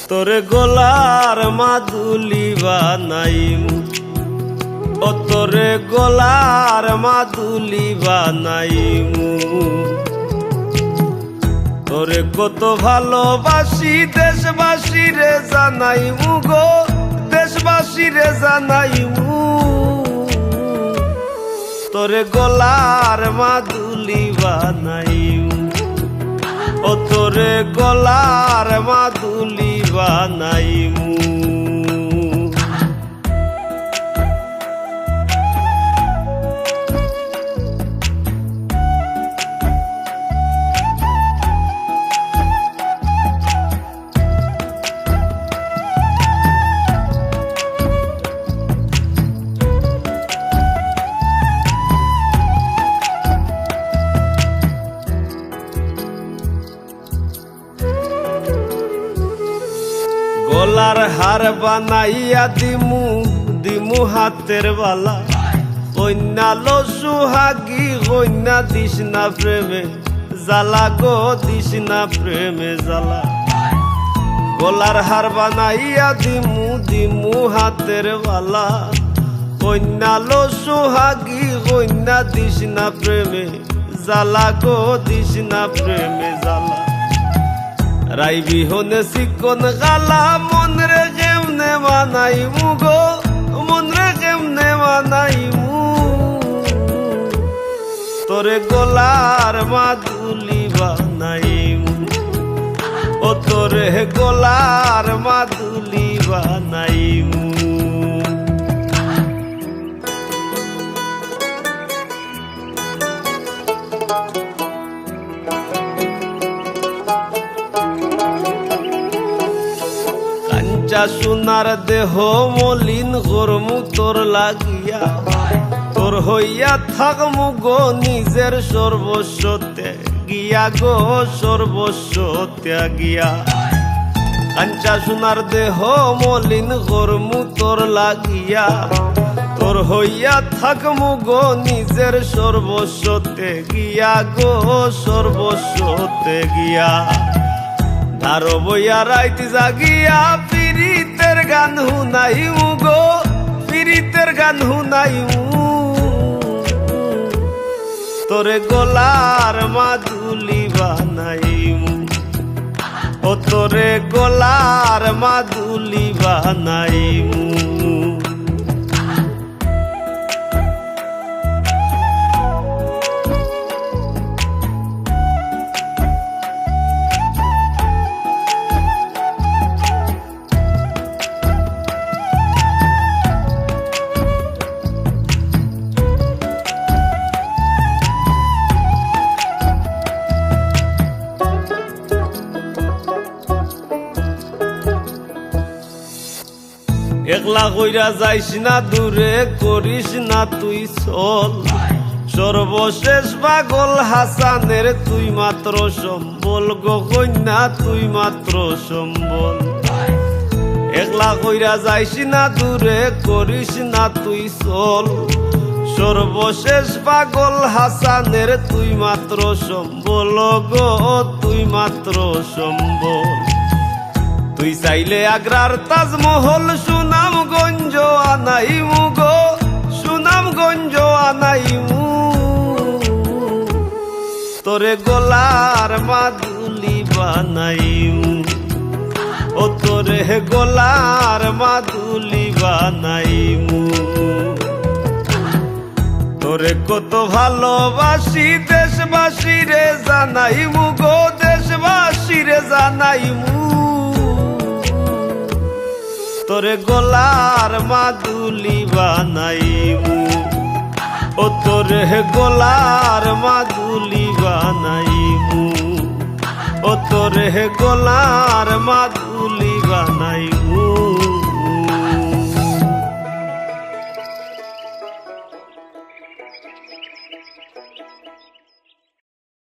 তোরে গোলার মাদুলি বানাইমু, ও তোরে গোলার মাদুলি বানাইমু। তোরে কত ভালোবাসি দেশবাসী রে জানাইমু গো, দেশবাসী রে জানাইমু। তোরে গোলার মাদুলি বানাইমু, ও তোরে গোলার মাদুলি বানাইমু। গলার হার বানাইয়া দিমু, দিমু হাতের বালা। কন্যা লো সুহাগী কন্যা দিস না প্রেমে জ্বালা গো, দিস না প্রেমে জ্বালা। গলার হার বানাইয়া দিমু, দিমু হাতের বালা। কন্যা লো সুহাগী কন্যা দিস না প্রেমে জ্বালা গো, দিস না প্রেমে জ্বালা। রাই বিহনে চিকন গালা মন রে কেমনে বানাইমু গো, মন রে কেমনে বানাইমু। তোরে গোলার মাদুলি বানাইমু, ও তোরে গোলার মাদুলি বানাইমু। সোনার দেহ মলিন গরমু তোর লাগিয়া, তোর হইয়া থাকমু গো নিজের সর্বস্ব ত্যাগিয়া গো, সর্বস্ব ত্যাগিয়া। কাঞ্চা সোনার দেহ মলিন গরমু তোর লাগিয়া, তোর হইয়া থাকমু গো নিজের সর্বস্ব ত্যাগিয়া গো, সর্বস্ব ত্যাগিয়া। ধারো বইয়া রাইতে জাগিয়া পীড়িতের গান হুনাইমু গো, পীড়িতের গান হুনাইমু। তোরে গোলার মাদুলি বানাইমু, ও তোরে গোলার মাদুলি বানাইমু। একলা কইরা যাইস না দূরে করিস না তুই চল, সর্বশেষ পাগল হাসানের তুই মাত্র সম্বল গো কন্যা, তুই মাত্র সম্বল। একলা কইরা যাইস না দূরে করিস না তুই চল, সর্বশেষ পাগল হাসানের তুই মাত্র সম্বল গো, তুই মাত্র সম্বল। তুই চাইলে আগ্রার তাজমহল সুনামগঞ্জ আনাইমু গো, সুনামগঞ্জ আনাইমু। তোরে গোলার মাদুলি বানাইমু, ও তোরে গোলার মাদুলি বানাইমু। তোরে কত ভালোবাসি দেশবাসী রে জানাইমু গো, দেশবাসী রে জানাইমু। তোরে গোলার মাদুলি বানাইমু, ও তোরে গোলার মাদুলি বানাইমু, ও তোরে গোলার মাদুলি বানাইমু।